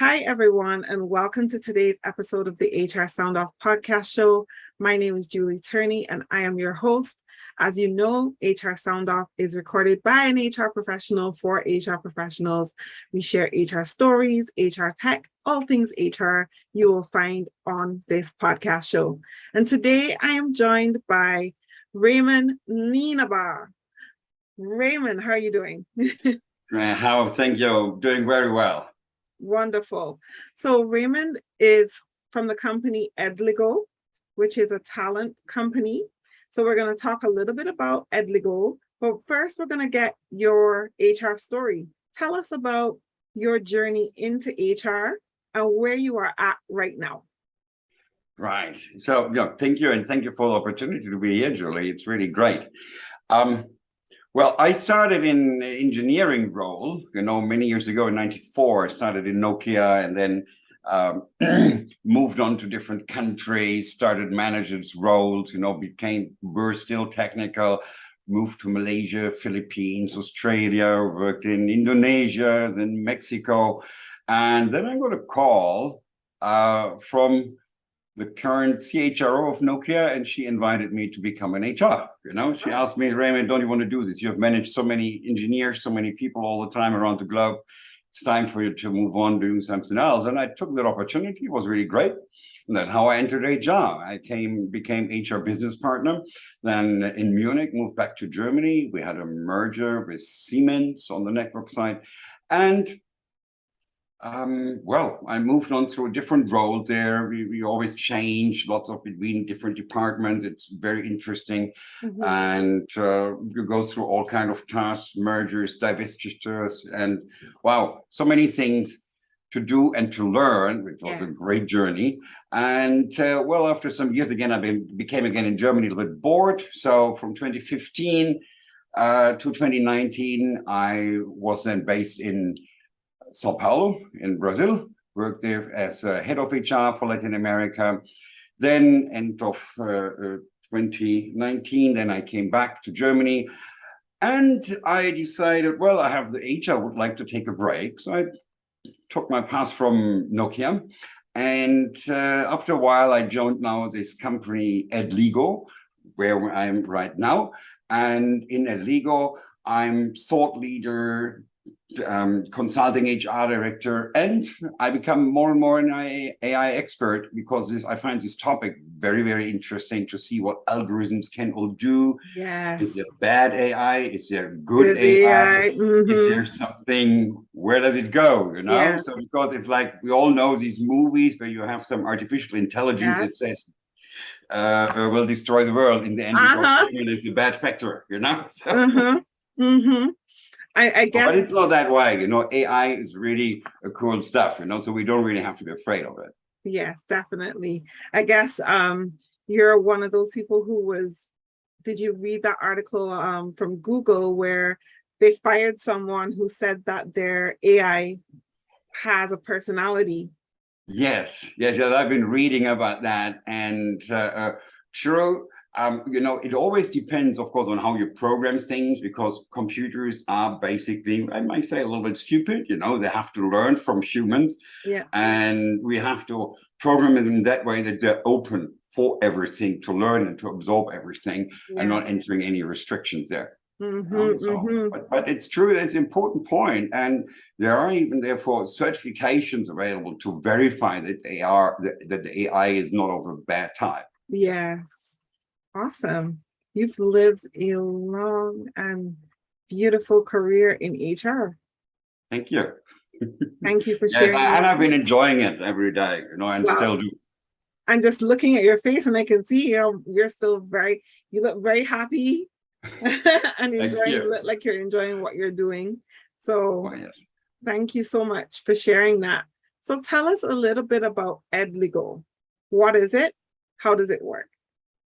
Hi, everyone, and welcome to today's episode of the HR Sound Off podcast show. My name is Julie Turney, and I am your host. As you know, HR Sound Off is recorded by an HR professional for HR professionals. We share HR stories, HR tech, all things HR you will find on this podcast show. And today I am joined by Reimund Nienaber. Reimund, how are you doing? Thank you. Doing very well. Wonderful. So Reimund is from the company Eligo, which is a talent company. So we're going to talk a little bit about Eligo, but first we're going to get your HR story. Tell us about your journey into HR and where you are at right now. Right. So thank you. And thank you for the opportunity to be here, Julie. It's really great. Well, I started in engineering role, many years ago in '94. I started in Nokia and then moved on to different countries, started managers roles, we're still technical, moved to Malaysia, Philippines, Australia, worked in Indonesia, then Mexico. And then I got a call from the current CHRO of Nokia, and she invited me to become an HR. She asked me, Reimund, don't you want to do this? You have managed so many engineers, so many people all the time around the globe. It's time for you to move on, doing something else. And I took that opportunity. It was really great. And that's how I entered HR. I became HR business partner. Then in Munich, moved back to Germany. We had a merger with Siemens on the network side. And I moved on through a different role there. We always change lots of between different departments. It's very interesting. Mm-hmm. And you go through all kinds of tasks, mergers, divestitures, and wow, so many things to do and to learn, which was a great journey. And after some years again, became again in Germany a little bit bored. So from 2015 to 2019, I was then based in Sao Paulo in Brazil, worked there as head of HR for Latin America. Then end of 2019, then I came back to Germany and I decided, I have the HR, would like to take a break. So I took my pass from Nokia. And after a while, I joined now this company Eligo, where I am right now. And in Eligo, I'm thought leader, consulting HR director, and I become more and more an AI expert because I find this topic very, very interesting to see what algorithms can all do. Yes. Is there bad AI? Is there good AI? Mm-hmm. Is there something? Where does it go? Yes. So because it's like we all know these movies where you have some artificial intelligence that says will destroy the world. In the end, because human is the bad factor. So. I guess, but it's not that way, AI is really a cool stuff, so we don't really have to be afraid of it. Yes, definitely. I guess you're one of those people did you read that article from Google where they fired someone who said that their AI has a personality? Yes, I've been reading about that, and true. It always depends, of course, on how you program things, because computers are basically, I might say, a little bit stupid. They have to learn from humans. Yeah. And we have to program them in that way that they're open for everything, to learn and to absorb everything, and not entering any restrictions there. But it's true, it's an important point. And there are even, therefore, certifications available to verify that the AI is not of a bad type. Yes. Awesome. You've lived a long and beautiful career in HR. Thank you. Thank you for sharing. And I've been enjoying it every day, and still do. I'm just looking at your face and I can see, you're still you look very happy and look like you're enjoying what you're doing. So Thank you so much for sharing that. So tell us a little bit about Eligo. What is it? How does it work?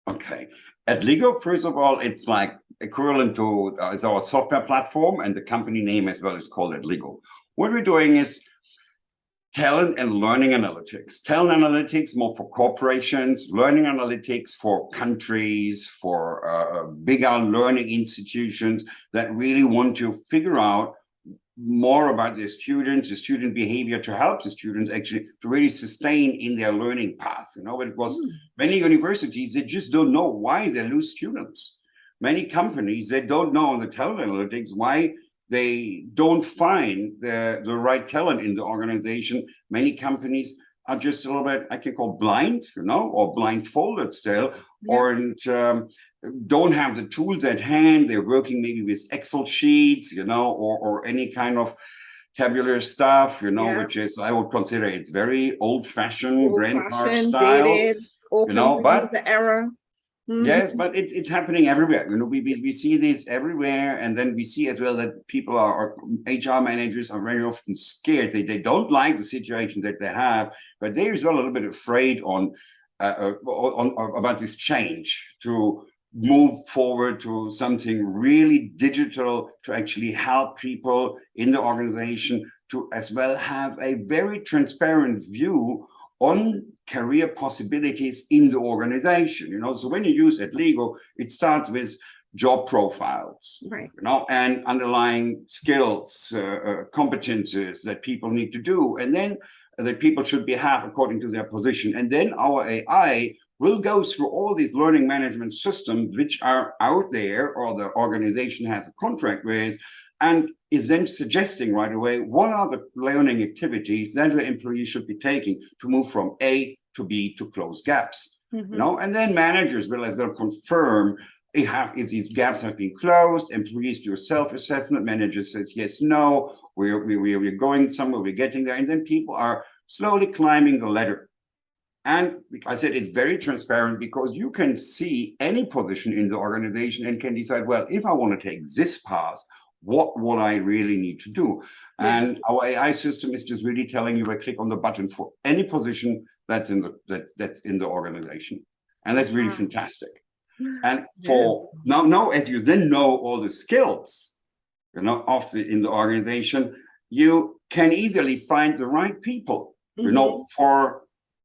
Okay. Eligo, first of all, it's like equivalent to it's our software platform, and the company name as well is called Eligo. What we're doing is talent and learning analytics. Talent analytics more for corporations, learning analytics for countries, for bigger learning institutions that really want to figure out more about the student behavior, to help the students actually to really sustain in their learning path. Because many universities, they just don't know why they lose students. Many companies, they don't know on the talent analytics why they don't find the right talent in the organization. Many companies are just a little bit, I can call blind, or blindfolded still, or don't have the tools at hand. They're working maybe with Excel sheets, or any kind of tabular stuff, which is, I would consider it's very old-fashioned, grandpa style, dated, open but the era. Yes, but it's happening everywhere. We see this everywhere, and then we see as well that people are HR managers are very often scared. They don't like the situation that they have, but they're as well a little bit afraid on about this change, to move forward to something really digital, to actually help people in the organization to as well have a very transparent view on career possibilities in the organization. So when you use Eligo, it starts with job profiles, right? And underlying skills, competences that people need to do, and then that people should have according to their position. And then our AI will go through all these learning management systems which are out there, or the organization has a contract with, and is then suggesting right away what are the learning activities that the employee should be taking to move from A to B to close gaps. And then managers will as well confirm if these gaps have been closed. Employees do a self-assessment. Manager says yes, no, we're going somewhere, we're getting there, and then people are slowly climbing the ladder. And I said it's very transparent, because you can see any position in the organization and can decide, well, if I want to take this path, what would I really need to do? And our AI system is just really telling you, I click on the button for any position that's in the organization. And that's really fantastic. And for now, as you then know all the skills, in the organization, you can easily find the right people,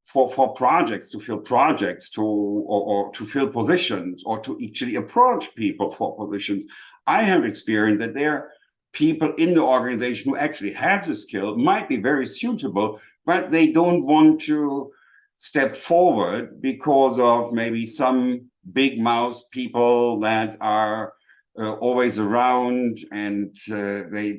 for projects, to fill projects, or to fill positions, or to actually approach people for positions. I have experienced that there are people in the organization who actually have the skill, might be very suitable, but they don't want to step forward because of maybe some big mouth people that are always around, and they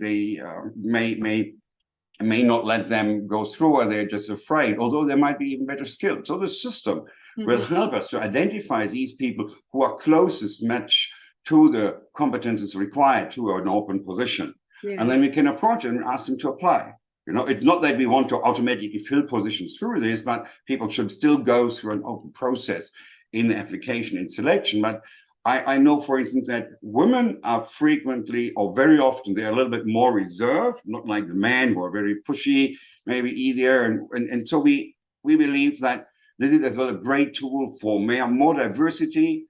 may not let them go through, or they're just afraid, although there might be even better skills. So the system will help us to identify these people who are closest match to the competences required to an open position. And then we can approach them and ask them to apply. It's not that we want to automatically fill positions through this, but people should still go through an open process in the application and selection. But I know, for instance, that women are frequently, or very often, they're a little bit more reserved, not like the men who are very pushy, maybe easier. And so we believe that this is as well a great tool for more diversity,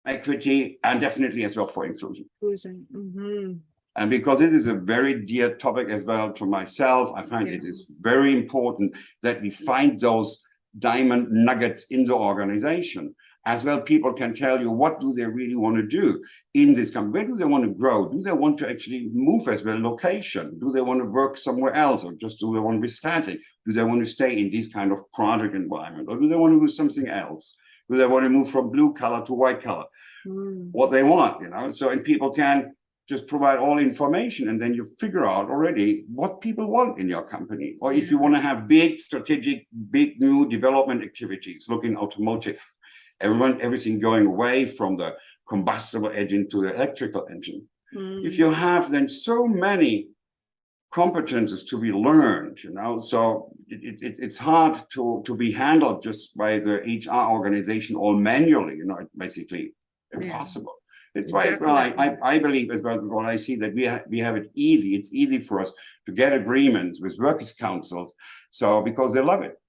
equity, and definitely as well for inclusion. And because it is a very dear topic as well to myself, I find it is very important that we find those diamond nuggets in the organization. As well, people can tell you what do they really want to do in this company. Where do they want to grow? Do they want to actually move as well location? Do they want to work somewhere else, or just do they want to be static? Do they want to stay in this kind of project environment, or do they want to do something else? Do they want to move from blue color to white color? What they want, So, and people can just provide all information, and then you figure out already what people want in your company. Or if you want to have big strategic, big new development activities, look in automotive. Everything going away from the combustible engine to the electrical engine. If you have then so many competences to be learned, so it's hard to be handled just by the HR organization all manually, it's basically impossible. It's why as well, I believe as well, what I see that we have it easy. It's easy for us to get agreements with workers' councils, so because they love it.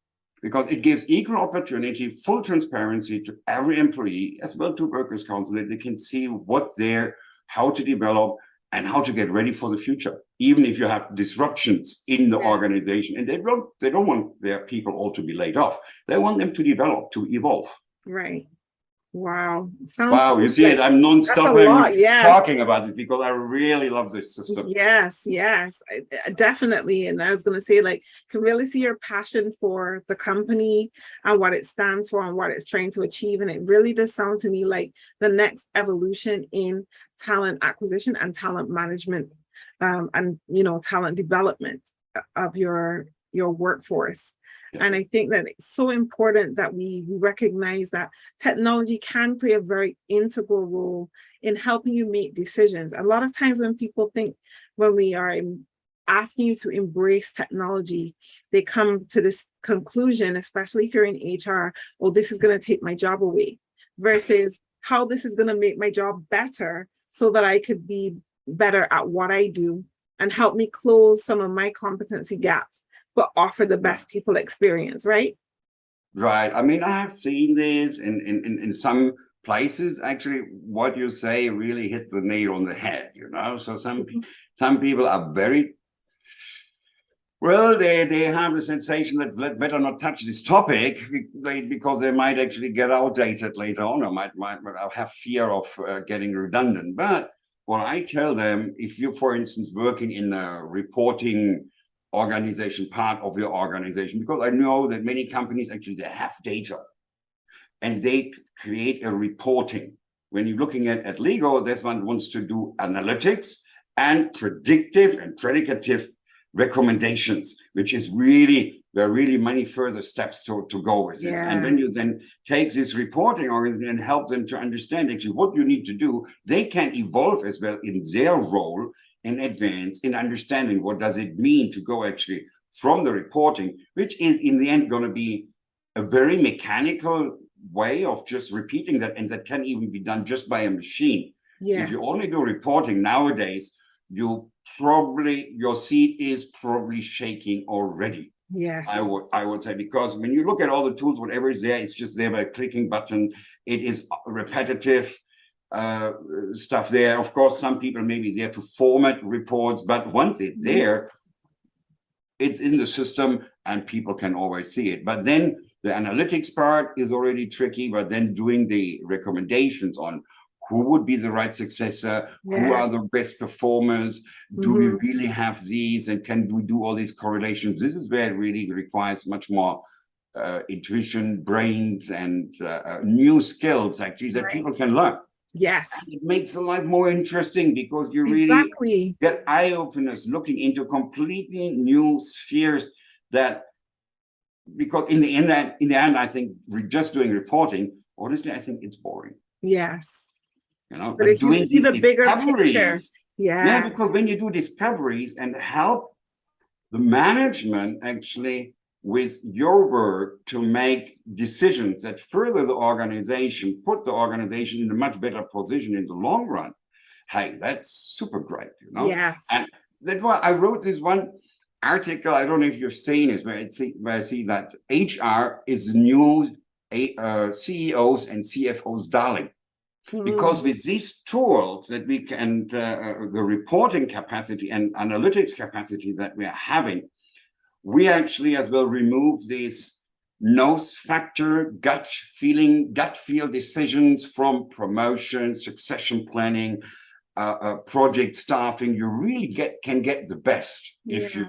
Because it gives equal opportunity, full transparency to every employee, as well to workers' council, that they can see how to develop and how to get ready for the future, even if you have disruptions in the organization. And they don't want their people all to be laid off. They want them to develop, to evolve. Right. Wow. Sounds Wow, you so see good. it. I'm That's a non-stop lot. Yes. talking about it because I really love this system. Yes, yes, definitely. And I was going to say, like, can really see your passion for the company and what it stands for and what it's trying to achieve. And it really does sound to me like the next evolution in talent acquisition and talent management, and talent development of your workforce. Yeah. And I think that it's so important that we recognize that technology can play a very integral role in helping you make decisions. A lot of times when people think, when we are asking you to embrace technology, they come to this conclusion, especially if you're in HR, oh, this is going to take my job away, versus how this is going to make my job better so that I could be better at what I do and help me close some of my competency gaps, but offer the best people experience, right? Right. I mean, I have seen this in some places. Actually, what you say really hit the nail on the head, So some people are very well, they have the sensation that let better not touch this topic because they might actually get outdated later on, or might have fear of getting redundant. But what I tell them, if you're, for instance, working in a reporting organization, part of your organization, because I know that many companies actually they have data and they create a reporting. When you're looking at Eligo, this one wants to do analytics and predictive and predicative recommendations, which is really, there are really many further steps to go with this. And when you then take this reporting organization and help them to understand actually what you need to do, they can evolve as well in their role in advance in understanding what does it mean to go actually from the reporting, which is in the end going to be a very mechanical way of just repeating that, and that can even be done just by a machine. If you only do reporting nowadays, your seat is probably shaking already. Yes. I would say, because when you look at all the tools, whatever is there, it's just there by clicking button. It is repetitive stuff there. Of course, some people may be there to format reports, but once it's there, it's in the system and people can always see it. But then the analytics part is already tricky, but then doing the recommendations on who would be the right successor, who are the best performers, do we really have these, and can we do all these correlations? This is where it really requires much more intuition, brains, and new skills actually that people can learn. Yes. And it makes the life more interesting because you really get eye openers looking into completely new spheres that, because in the end, I think just doing reporting, honestly, I think it's boring. Yes. But if doing you see the bigger picture, because when you do discoveries and help the management actually with your work to make decisions that further the organization, put the organization in a much better position in the long run, hey, that's super great, Yes. And that's why I wrote this one article. I don't know if you've seen it, where I see that HR is the new CEOs and CFOs darling. Because with these tools that we can, the reporting capacity and analytics capacity that we are having, we actually as well remove these nose factor, gut feel decisions from promotion, succession planning, project staffing. You really can get the best if you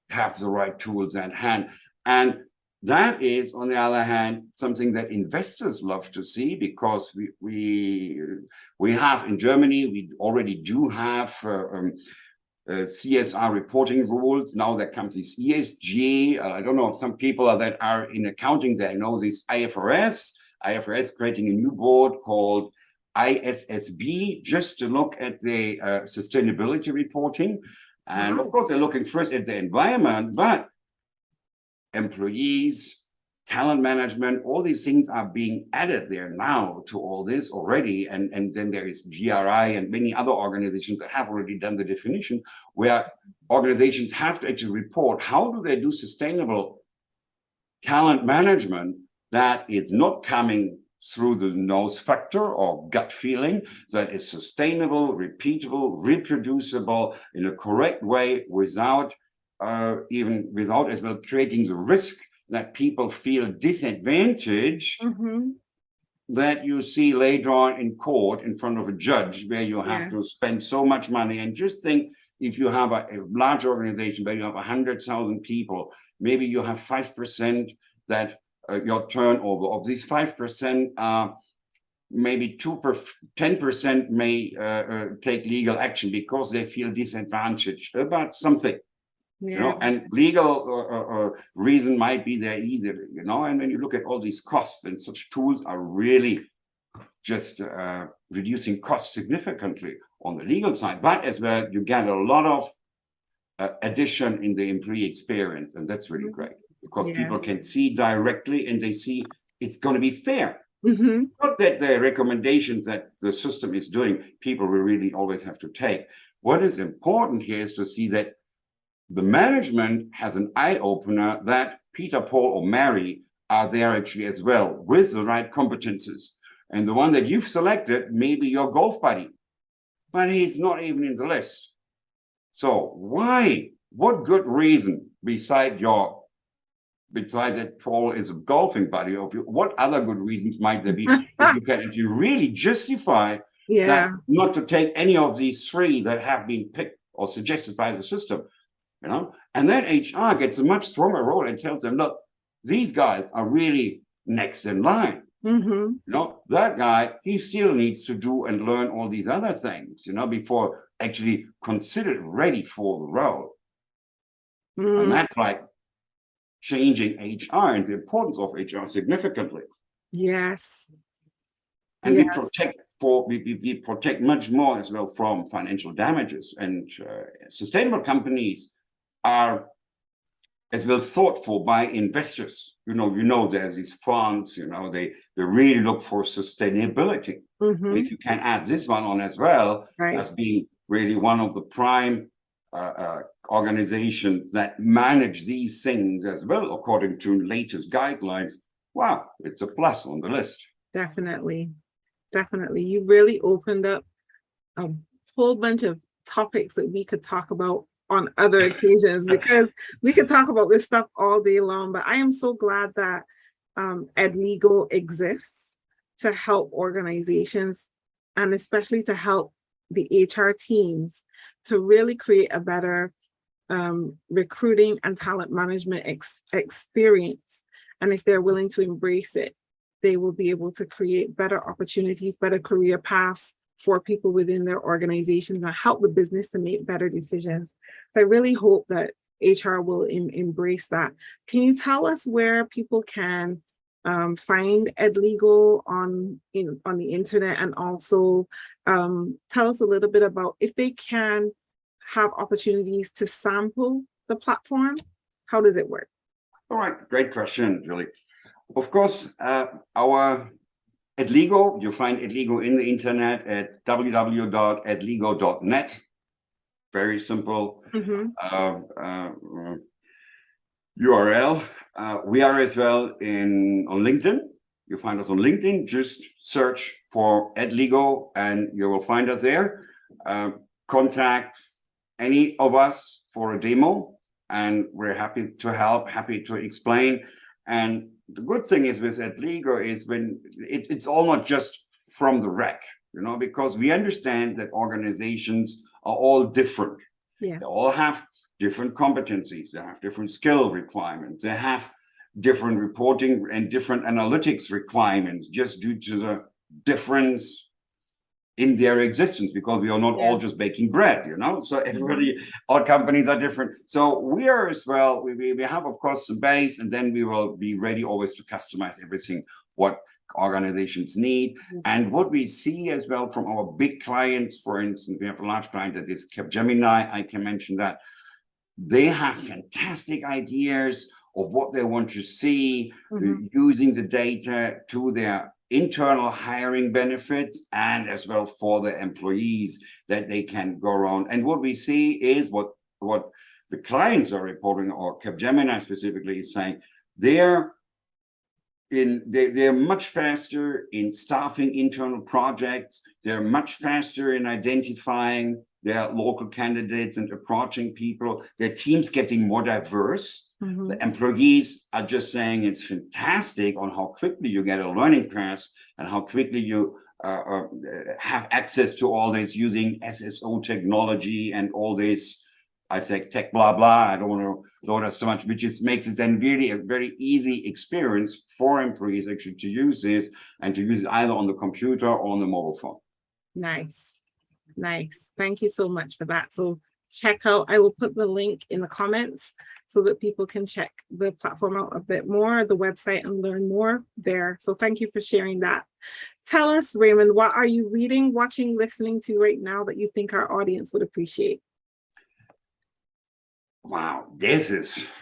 have the right tools at hand. And that is, on the other hand, something that investors love to see, because we have in Germany, we already do have CSR reporting rules. Now there comes this ESG. I don't know if some people that are in accounting, they know this IFRS creating a new board called ISSB, just to look at the sustainability reporting. And of course, they're looking first at the environment, but employees, talent management, all these things are being added there now to all this already. And then there is GRI and many other organizations that have already done the definition, where organizations have to actually report how do they do sustainable talent management that is not coming through the nose factor or gut feeling, that is sustainable, repeatable, reproducible in a correct way, without as well creating the risk that people feel disadvantaged that you see later on in court in front of a judge where you have Yeah. to spend so much money. And just think, if you have a large organization where you have 100,000 people, maybe you have 5% that your turnover of these 5% are maybe 10% may take legal action because they feel disadvantaged about something. Yeah. And legal reason might be there easier, and when you look at all these costs, and such tools are really just reducing costs significantly on the legal side, but as well, you get a lot of addition in the employee experience, and that's really great because people can see directly and they see it's going to be fair. Not that the recommendations that the system is doing, people will really always have to take. What is important here is to see that the management has an eye-opener that Peter, Paul, or Mary are there actually as well with the right competences. And the one that you've selected may be your golf buddy, but he's not even in the list. So why? What good reason beside that Paul is a golfing buddy of you? What other good reasons might there be that you can actually really justify that not to take any of these three that have been picked or suggested by the system? And then HR gets a much stronger role and tells them, look, these guys are really next in line. That guy, he still needs to do and learn all these other things, before actually considered ready for the role. And that's like changing HR and the importance of HR significantly. Yes. And we protect much more as well from financial damages, and sustainable companies are as well thought for by investors. There's these funds, they really look for sustainability. If you can add this one on as well, as being really one of the prime organizations that manage these things as well, according to latest guidelines, wow, it's a plus on the list. Definitely. You really opened up a whole bunch of topics that we could talk about on other occasions, because we could talk about this stuff all day long. But I am so glad that Eligo exists to help organizations, and especially to help the HR teams to really create a better recruiting and talent management experience. And if they're willing to embrace it, they will be able to create better opportunities, better career paths for people within their organizations, and help the business to make better decisions. So I really hope that HR will embrace that. Can you tell us where people can find Eligo on the internet, and also tell us a little bit about if they can have opportunities to sample the platform? How does it work? All right, great question, Julie. Of course, our Eligo, you find Eligo in the internet at www.eligo.net. Very simple URL. We are as well on LinkedIn. You find us on LinkedIn. Just search for Eligo and you will find us there. Contact any of us for a demo, and we're happy to help, happy to explain. And the good thing is with Eligo is when it's all not just from the rack, because we understand that organizations are all different. They all have different competencies. They have different skill requirements. They have different reporting and different analytics requirements, just due to the difference in their existence, because we are not all just baking bread, so everybody, all companies are different. So we are as well, we have, of course, the base, and then we will be ready always to customize everything what organizations need. And what we see as well from our big clients, for instance, we have a large client that is Capgemini. I can mention that they have fantastic ideas of what they want to see, using the data to their internal hiring benefits, and as well for the employees that they can go around. And what we see is what the clients are reporting, or Capgemini specifically is saying, they're much faster in staffing internal projects. They're much faster in identifying their local candidates and approaching people. Their team's getting more diverse. Mhm. The employees are just saying it's fantastic on how quickly you get a learning path and how quickly you have access to all this using SSO technology and all this, I say tech blah blah. I don't want to load us so much, which just makes it then really a very easy experience for employees actually to use this and to use it either on the computer or on the mobile phone. Nice. Nice. Thank you so much for that. So check out, I will put the link in the comments so that people can check the platform out a bit more, the website, and learn more there. So thank you for sharing that. Tell us, Reimund, what are you reading, watching, listening to right now that you think our audience would appreciate? Wow,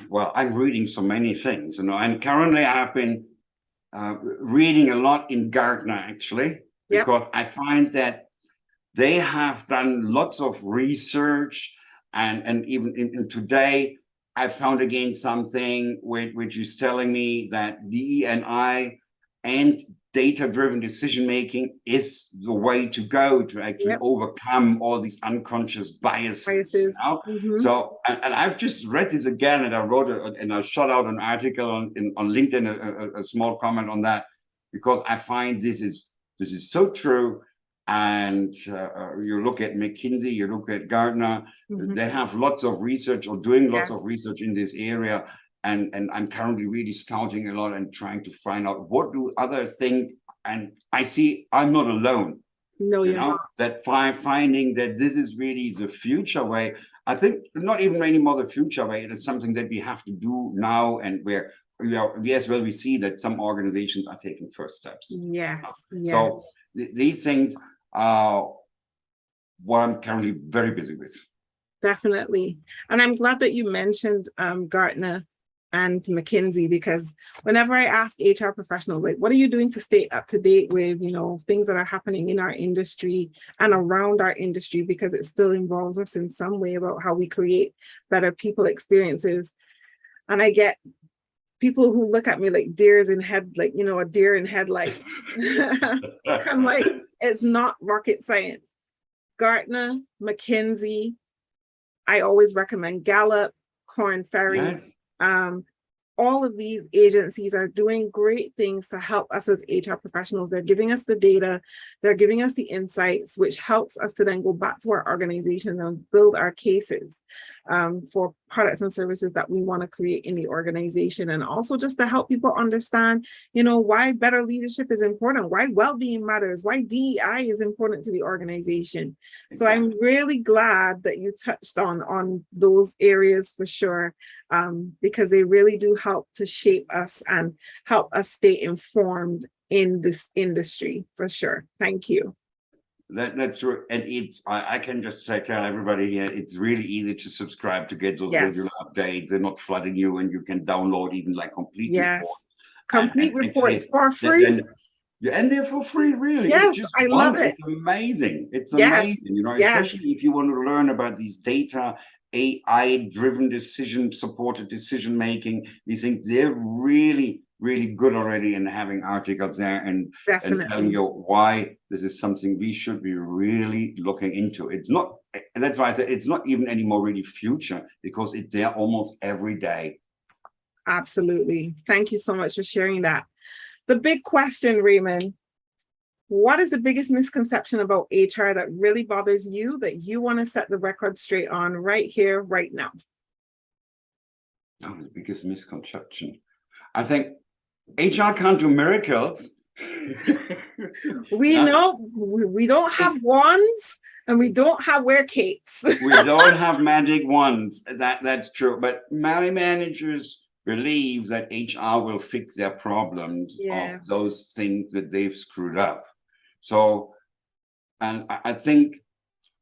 well, I'm reading so many things, and currently I've been reading a lot in Gartner, actually, because I find that they have done lots of research, and even in today, I found again something which is telling me that DE&I and data-driven decision-making is the way to go to actually overcome all these unconscious biases. You know? So, and I've just read this again, and I wrote and I shot out an article on LinkedIn, a small comment on that, because I find this is so true. And you look at McKinsey, you look at Gartner, they have lots of research or doing lots of research in this area. And I'm currently really scouting a lot and trying to find out what do others think. And I see I'm not alone. No, you know, that finding that this is really the future way. I think not even anymore the future way. It is something that we have to do now, and where we see that some organizations are taking first steps. So these things are what I'm currently very busy with. Definitely. And I'm glad that you mentioned Gartner and McKinsey, because whenever I ask HR professionals, like, what are you doing to stay up to date with, you know, things that are happening in our industry and around our industry, because it still involves us in some way about how we create better people experiences. And I get people who look at me like deers in head, like, you know, a deer in headlights. I'm like, it's not rocket science. Gartner, McKinsey, I always recommend Gallup, Korn Ferry. All of these agencies are doing great things to help us as HR professionals. They're giving us the data, they're giving us the insights, which helps us to then go back to our organization and build our cases for products and services that we want to create in the organization. And also just to help people understand, you know, why better leadership is important, why well-being matters, why DEI is important to the organization. So I'm really glad that you touched on those areas for sure, because they really do help to shape us and help us stay informed in this industry for sure. Thank you. That's true. And I can just tell everybody here, it's really easy to subscribe to get those regular updates. They're not flooding you, and you can download even like complete reports. Complete reports for free. And they're for free, really. Yes, it's just I love it. It's amazing. It's amazing, you know, especially if you want to learn about these data, AI-driven supported decision making. These things, they're really, really good already in having articles there and telling you why this is something we should be really looking into. It's not, and that's why I said it's not even anymore really future, because it's there almost every day. Absolutely. Thank you so much for sharing that. The big question, Reimund, what is the biggest misconception about HR that really bothers you, that you want to set the record straight on right here, right now? Oh, the biggest misconception. I think HR can't do miracles. We know we don't have wands, and we don't wear capes. We don't have magic wands. That's true. But many managers believe that HR will fix their problems of those things that they've screwed up. So, and I think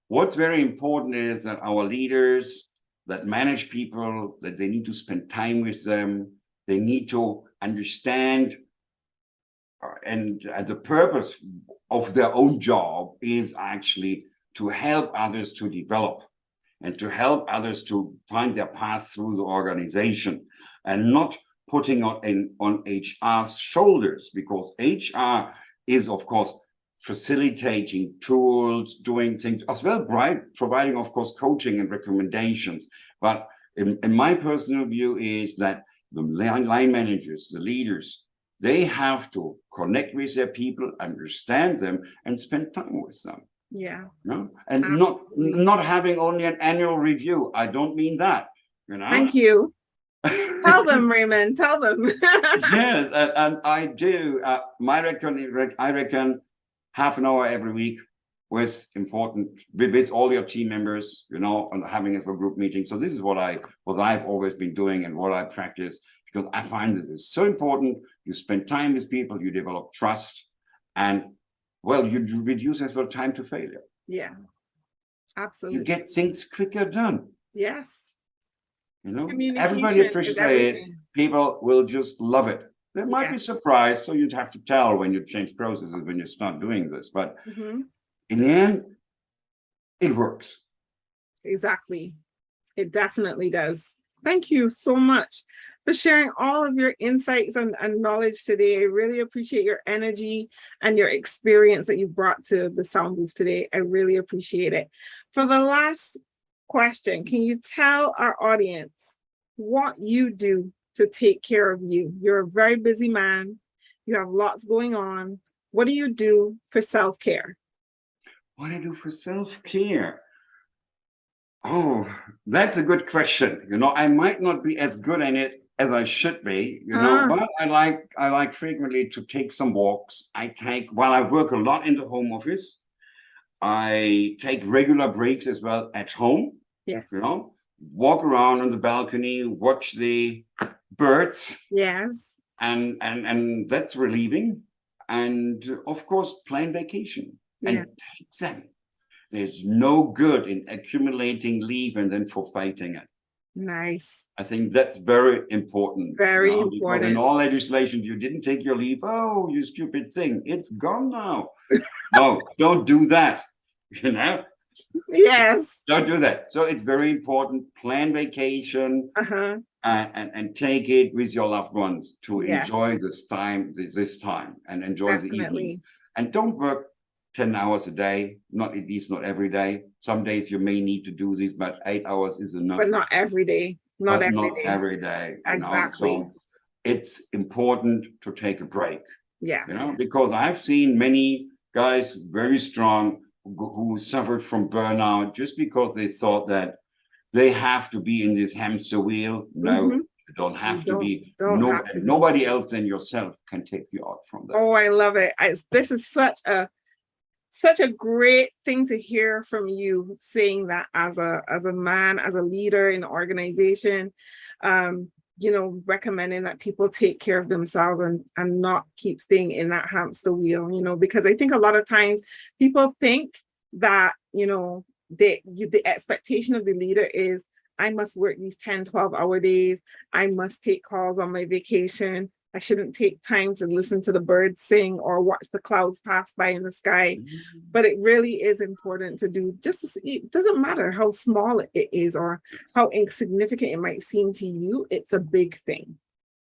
what's very important is that our leaders that manage people, that they need to spend time with them. They need to understand, and the purpose of their own job is actually to help others to develop and to help others to find their path through the organization, and not putting on HR's shoulders, because HR is, of course, facilitating tools, doing things as well, providing, of course, coaching and recommendations. But in my personal view is that the line managers, the leaders, they have to connect with their people, understand them, and spend time with them. Yeah. No, and Absolutely. not having only an annual review. I don't mean that. Thank you. Tell them, Reimund. Tell them. Yes, and I do. I reckon half an hour every week was important with all your team members, and having a group meeting. So this is what I've always been doing and what I practice, because I find this is so important. You spend time with people, you develop trust, and well, you reduce as well time to failure. Yeah, absolutely. You get things quicker done. Yes. Everybody appreciates it. People will just love it. They might be surprised, so you'd have to tell when you change processes, when you start doing this. But in the end, it works. Exactly. It definitely does. Thank you so much for sharing all of your insights and knowledge today. I really appreciate your energy and your experience that you brought to the sound booth today. I really appreciate it. For the last question, can you tell our audience what you do to take care of you? You're a very busy man. You have lots going on. What do you do for self-care? What do I do for self-care? Oh, that's a good question. I might not be as good in it as I should be, but I like frequently to take some walks. While I work a lot in the home office, I take regular breaks as well at home. Yes. Walk around on the balcony, watch the birds. Yes. And that's relieving. And of course, plan vacation and take them. There's no good in accumulating leave and then forfeiting it. Nice. I think that's very important. Very important. Because in all legislation, you didn't take your leave. Oh, you stupid thing. It's gone now. No, don't do that. Yes. Don't do that. So it's very important. Plan vacation and take it with your loved ones to enjoy this time and enjoy the evenings. And don't work 10 hours a day, not every day. Some days you may need to do this, but 8 hours is enough. But not every day. Not every day. Exactly. So it's important to take a break. Yes. Because I've seen many guys very strong who suffered from burnout just because they thought that they have to be in this hamster wheel. No, you don't have to be. Nobody else than yourself can take you out from that. Oh, I love it. This is such a great thing to hear from you, saying that as a man, as a leader in an organization, recommending that people take care of themselves and not keep staying in that hamster wheel, because I think a lot of times people think that, the expectation of the leader is, I must work these 10, 12-hour days. I must take calls on my vacation. I shouldn't take time to listen to the birds sing or watch the clouds pass by in the sky. But it really is important to do. It doesn't matter how small it is or how insignificant it might seem to you. It's a big thing.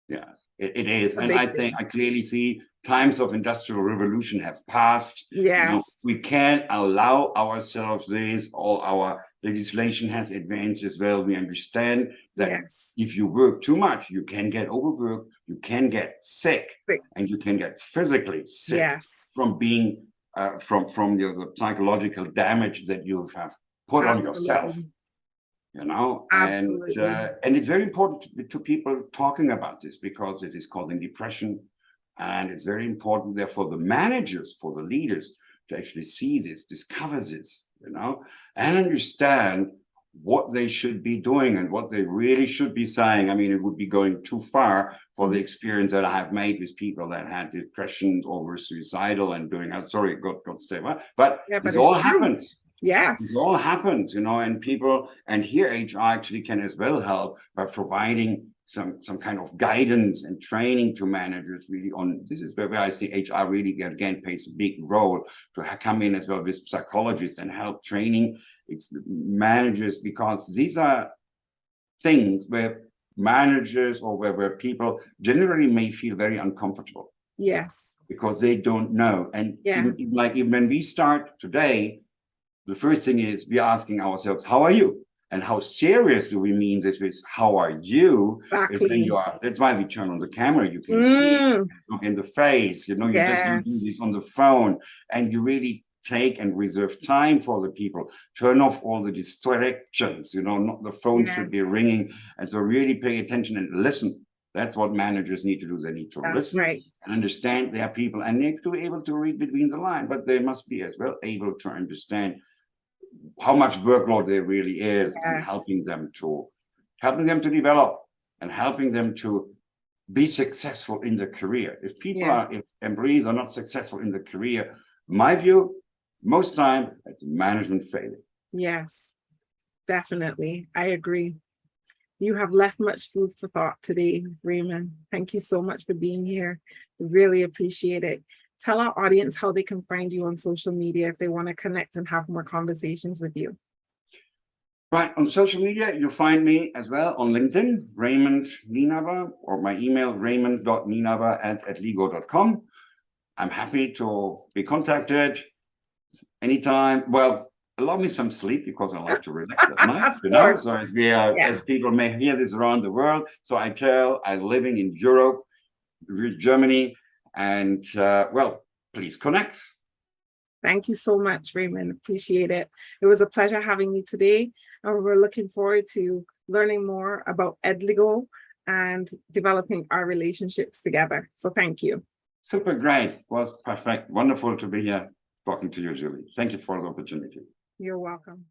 Yeah, it is. And I think I clearly see times of industrial revolution have passed. Yes. We can't allow ourselves this. All our legislation has advanced as well. We understand that if you work too much, you can get overworked, you can get sick, and you can get physically sick from being from the psychological damage that you have put on yourself. And it's very important to people talking about this because it is causing depression, and it's very important therefore the managers, for the leaders, to actually see this, discover this, and understand what they should be doing and what they really should be saying. I mean, it would be going too far for the experience that I have made with people that had depression or were suicidal and doing, God stay away. But this all happens. Yes. It all happens, and people, and here HR actually can as well help by providing some kind of guidance and training to managers really on, this is where I see HR really again plays a big role to come in as well with psychologists and help training managers, because these are things where managers or where people generally may feel very uncomfortable. Yes. Because they don't know. And even when we start today, the first thing is we're asking ourselves, how are you? And how serious do we mean this with how are you? Is when Exactly. you are, that's why we turn on the camera, you can see, look in the face, you know, you just don't do Yes. this on the phone, and you really take and reserve time for the people, turn off all the distractions, you know, not the phone should be Yes. ringing. And so really pay attention and listen. That's what managers need to do. They need to That's listen right. and understand their people, and they need to be able to read between the lines, but they must be as well able to understand how much workload there really is, and Yes. helping them to develop and helping them to be successful in their career. If if employees are not successful in the career, my view, most time it's management failure. Yes, definitely. I agree. You have left much food for thought today, Reimund. Thank you so much for being here. Really appreciate it. Tell our audience how they can find you on social media if they want to connect and have more conversations with you. Right, on social media, you'll find me as well on LinkedIn, Reimund Nienaber, or my email, raymond.nienaber@eligo.com. I'm happy to be contacted anytime. Well, allow me some sleep because I like to relax at night, you know. So as people may hear this around the world, so I'm living in Europe, Germany, and well, please connect. Thank you so much, Reimund. Appreciate it. It was a pleasure having you today, and we're looking forward to learning more about Eligo and developing our relationships together. So thank you. Super great. It was perfect. Wonderful to be here talking to you, Julie. Thank you for the opportunity. You're welcome.